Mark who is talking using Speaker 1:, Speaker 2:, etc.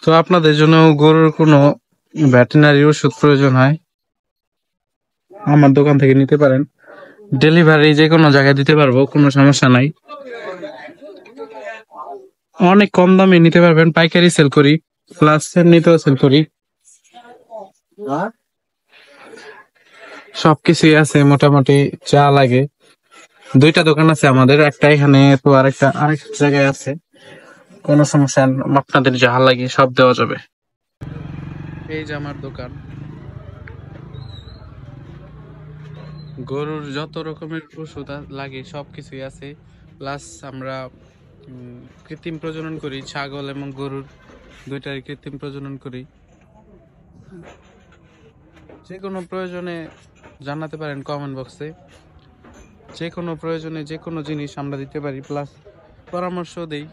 Speaker 1: তো আপনাদের জন্য গরুর কোনো ভেটেরিনারি ওষুধ প্রয়োজন হয়, আমার দোকান থেকে নিতে পারেন। ডেলিভারি যে কোনো জায়গায় দিতে পারবো, কোনো সমস্যা নাই। অনেক কম দামে নিতে পারবেন, পাইকারি সেল করি, প্লাস এমনিতেও সেল করি। সবকিছুই আছে মোটামুটি যা লাগে। দুইটা দোকান আছে আমাদের, একটা এখানে তো আরেক জায়গায় আছে। কোনো সমস্যা না, আপনাদের যা লাগে সব দেওয়া যাবে। এই যে আমার দোকান, গরুর যত রকমের ওষুধ লাগে সবকিছুই আছে। প্লাস আমরা কৃত্রিম প্রজনন করি, ছাগল এবং গরুর দুইটারই কৃত্রিম প্রজনন করি। যে কোনো প্রয়োজনে জানাতে পারেন কমেন্ট বক্সে। যে কোনো প্রয়োজনে যে কোনো জিনিস আমরা দিতে পারি, প্লাস পরামর্শ দেই।